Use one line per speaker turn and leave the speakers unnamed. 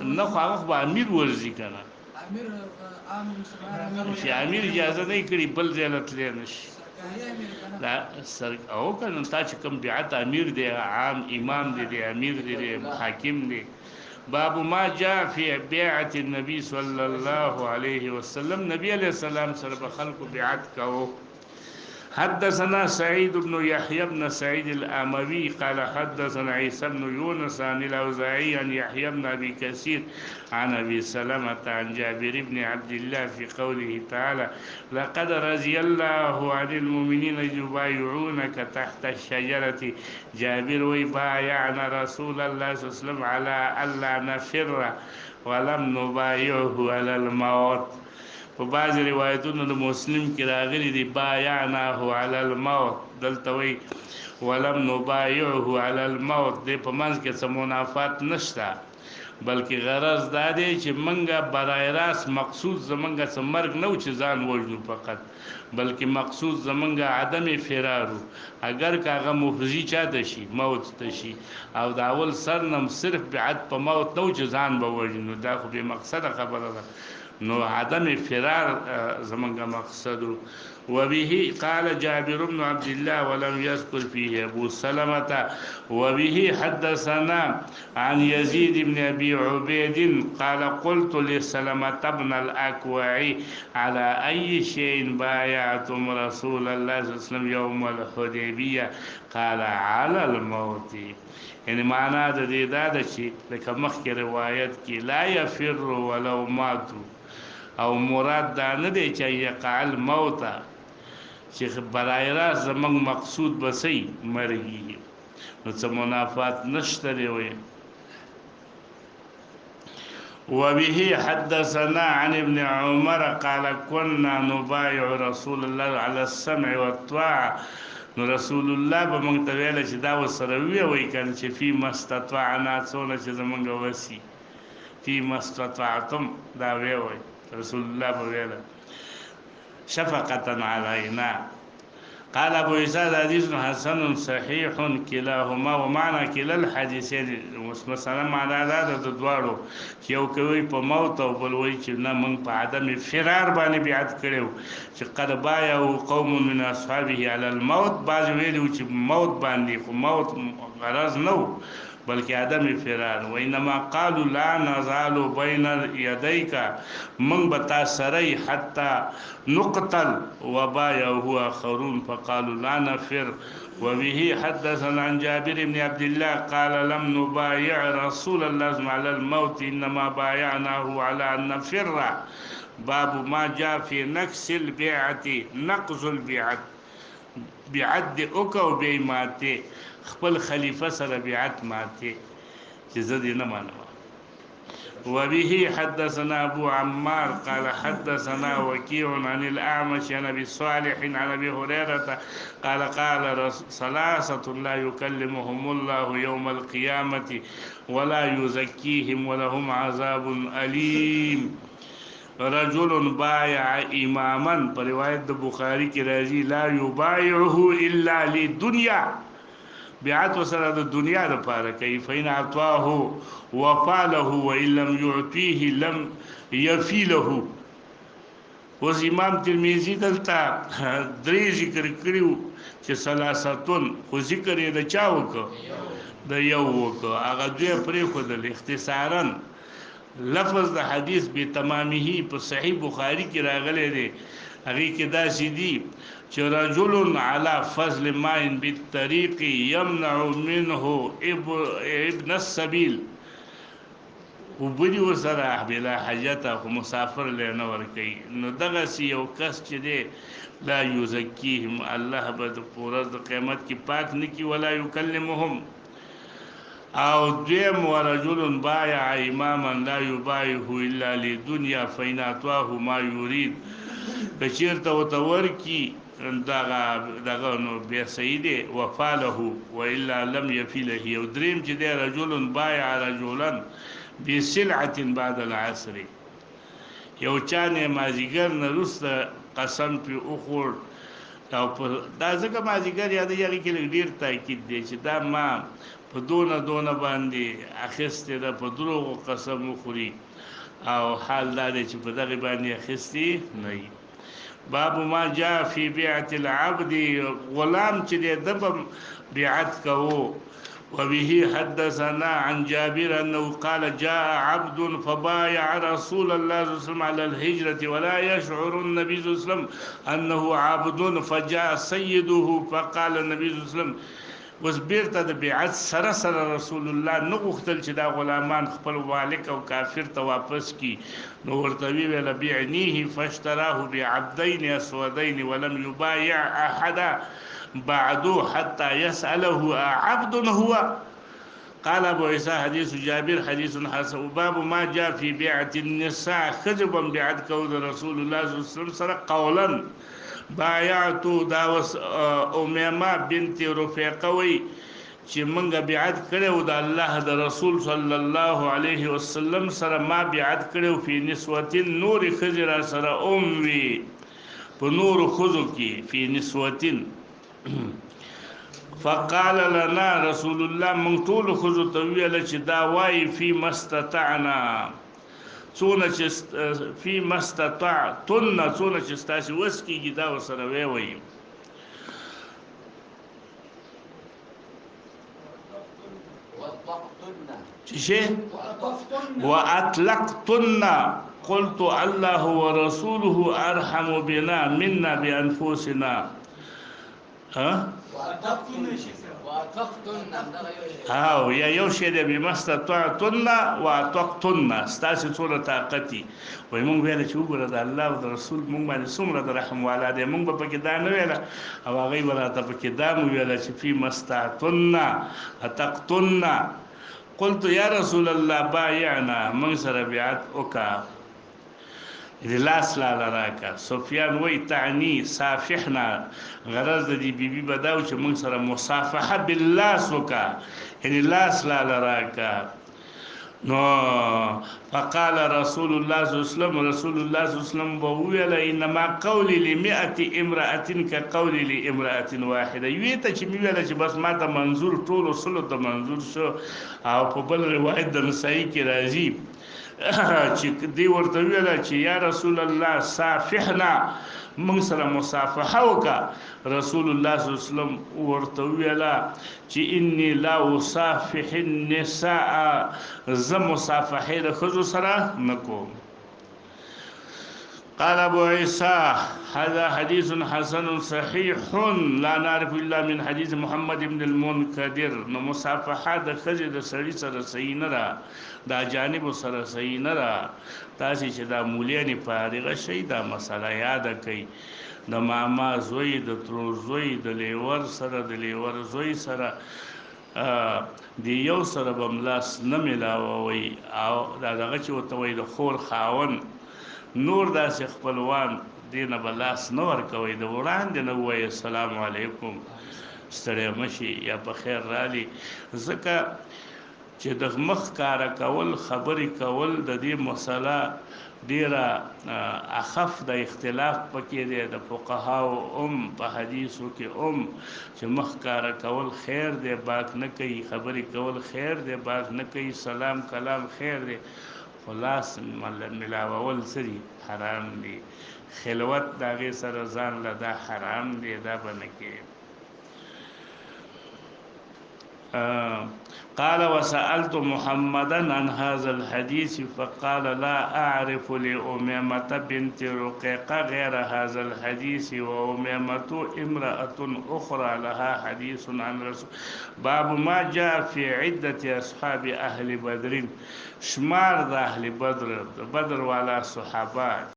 نه خو هغه به امیر ورزي کنه چې امیر اجازه نه کړي بل ځای ته تللی نشي دا سر او کنه تا چې کوم بیعت امیر دی عام امام دی امیر دی حاکم دی باب ما جاء في بيعه النبي صلى الله عليه وسلم نبی علیہ السلام سره خلق بیعت کاو حدثنا سعيد بن يحيى بن سعيد الأموي قال حدثنا عيسى بن يونس عن الأوزاعي عن يحيى بن أبي كثير عن أبي سلمة عن جابر بن عبد الله في قوله تعالى لقد رضي الله عن المؤمنين يبايعونك تحت الشجرة جابر ويبايعنا رسول الله صلى الله عليه وسلم على ألا نفر ولم نبايعه على الموت په بعض روایتونو د مسلم کې راغلي دي بایعناه علی الموت دلته وی ولم نبایعه علی الموت دې په منځ کې څه منافات نشته بلکې غرض دا دی چې منګه برای راست مقصود زمنګه څه مرګ نه و چې ځان وژنو فقط بلکې مقصود زمنګه عدم فرارو اگر کاغه مفزی چاته شي موت تشي او دا اول سرنم صرف بعد په موت نو چې ځان به وژنو دا خو به مقصد خبره ده نو عدم فرار زمنګ مقصد وبه قال جابر بن عبد الله ولم يذكر فيه ابو سلمة وبه حدثنا عن يزيد بن ابي عبيد قال قلت لسلمة بن الاكوع على اي شيء بايعتم رسول الله صلى الله عليه وسلم يوم الحديبيه قال على الموت یعنی معنا د دې دا د چې لکه مخکې روایت کې لا يفر ولو ماتوا او مراد دا نه دی چې یقال موت چې برای راست زمنګ مقصود بسې مرګي نو څه منافات نشته دی وي وبه حدثنا عن ابن عمر قال كنا نبايع رسول الله على السمع والطاعه نو رسول الله به مونږ ته ویل چې دا وسره وی کنه چې فی مستطاعنا څونه چې زمونږ وسی فی مستطاعتم دا وی رسول الله به ویل شفقه علینا قال ابو عيسى حديث حسن صحيح كلاهما ومعنى كلا الحديثين مثلا معنا دا د دوړو چې یو کوي په موت او بل وی چې نه موږ په عدم فرار باندې بیعت کړو چې قد بايعوا قوم من اصحابه على الموت بعض ویلو چې موت باندې خو موت غرض نو بلکې عدم فرار وانما قالوا لا نزال بين يديك من بتا سري حتى نقتل وبايعه اخرون فقالوا لا نفر وبه حدثنا عن جابر بن عبد الله قال لم نبايع رسول الله على الموت انما بايعناه على ان نفر باب ما جاء في نقص البيعه نقض البيعه بعد اوکو بیماته خپل خلیفہ سره بیعت ماته چې زدي نه مانو وبه حدثنا ابو عمار قال حدثنا وكيع عن الاعمش عن ابي صالح عن ابي هريره قال قال ثلاثه لا يكلمهم الله يوم القيامه ولا يزكيهم ولهم عذاب اليم رجل بايع اماما پر روایت د بخاری کی راځي لا يبايعه الا للدنيا بیعت وسره د دنیا لپاره کوي فین اعطاه وفاله وان لم يعطيه لم يفي له اوس امام ترمذی دلته درې ذکر کړیو چې ثلاثتون خو ذکر یې د چا وکړه د یو وکړه هغه دوی پرې خو د اختصارا لفظ د حدیث به تمامه په صحیح بخاری کې راغلی دی هغه کې دا سیدی چې رجل على فضل ماء بالطريق يمنع منه ابن السبيل وبدي وسره بلا حاجته مسافر لنه ور کوي نو دغه یو کس چې دی لا یزکیهم الله بد پورز د قیامت کې پاک نکی ولا یکلمهم او دیم ورجل بايع اماما لا يبايعه الا للدنيا فإن اعطاه ما يريد بچیرته وتور کی دغه نو بیا سیده وفاله والا لم يفله یو دریم چې دی رجل بايع رجلا بسلعه بعد العصر یو چانه مازیګر نه رسته قسم په اخور او په دا ځکه ما ذکر یاد یې کې ډیر تاکید دی چې دا ما په دونه باندې اخیسته ده په دروغ قسم خوري او حال دا دی چې په دغه باندې اخیستی نه وي. باب ما جاء في بيعة العبد غلام چې د بیعت کوو. وبه حدثنا عن جابر أنه قال جاء عبد فبايع رسول الله صلى الله عليه وسلم على الهجرة ولا يشعر النبي صلى الله عليه وسلم أنه عبد فجاء سيده فقال النبي صلى الله عليه وسلم وس بیرته د بیعت سره رسول الله نو غوښتل چې دا غلامان خپل مالک او کافر ته واپس کی نو ورته ویل بیعنیه فاشتراه بعبدين اسودين ولم يبايع احدا بعد حتى يسأله عبد هو. قال ابو عيسى حديث جابر حديث حسن. باب ما جاء في بيعة النساء خجبا بیعت کو رسول الله صلى الله عليه وسلم سره قولا بایعتو دا وس امیمه بنت رفیقه وی چې منګه بیعت کړو د الله د رسول صلی الله علیه وسلم سره ما بیعت کړو فی نسوتین نور خزر سره وی په نور خزو کې فی نسوتین فقال لنا رسول الله من طول خزو تویل چې دا وای فی مستطعنا څونه چې فی مستطعتن څونه چې تاسو وس کیږي دا وسره وی وی شيء واطلقتن قلت الله ورسوله ارحم بنا منا بانفسنا. ها او یا یو شی د بمستطعتن واطلقتن ستاسو څوره طاقتي وای مونږ ویل چې وګوره د الله او د رسول مونږ باندې څومره د رحم والا دی مونږ په کې دا نه ویل او هغه ولاته په کې دا مو ویل چې فی مستطعتن اتقتن. قلت یا رسول الله بايعنا من سره بیعت وکا لاس لا لراکا. سفیان وی تعنی صافحنا غرض د دې بیبي بداو چې من سره مصافحه باللاس وکا یعنی لاس لا لراکا. نو فقال رسول الله صلی الله علیه وسلم رسول الله صلی الله علیه وسلم وویل انما قولي ل100 امراه كقولي لامراه واحده. یوه ته چې ویل چې بس ما ته منظور ټول رسول ته منظور شو. او په بل روایت د نسائی کې راځي چې دی ورته ویل چې یا رسول الله صافحنا من سره مصافحه وکا. رسول الله صلی الله علیه وسلم ورته ویل چې انی لا اصافح النساء ز مصافحه د خزو سره نکوم. قال ابو عيسى هذا حديث حسن صحيح لا نعرف الا من حديث محمد بن المنكدر. نو مصافحه د خزې د سړي سره صحیح نه را دا جانب سره صحیح نه را. تاسو چې دا مولیانی فارغه شي دا مسله یاد کړئ د ماما زوی د ترور زوی د لیور سره د لیور زوی سره دی یو سره بملاس نه ملاوي او دا دغه چې وته وي د خور خاون نور داسې خپلوان دینه بلاس نه ورکوي د وړاندې نه وایي السلام علیکم ستړی مشي یا په خیر رالی. ځکه چې د مخ کار کول خبرې کول د دې مسله ډیره اخف د اختلاف پکې دی د فقهاو په حدیثو کې چې مخ کار کول خیر دی باک نه کوي خبرې کول خیر دی باک نه کوي سلام کلام خیر دی خلاص ملاول سری حرام دی. خلوت داغه سره ځان لدا حرام دی دا بنکه. قال وسألت محمدا عن هذا الحديث فقال لا أعرف لأميمة بنت رقيقة غير هذا الحديث وأميمة امرأة أخرى لها حديث عن رسول. باب ما جاء في عدة أصحاب أهل بدر شمار أهل بدر وعلى صحابات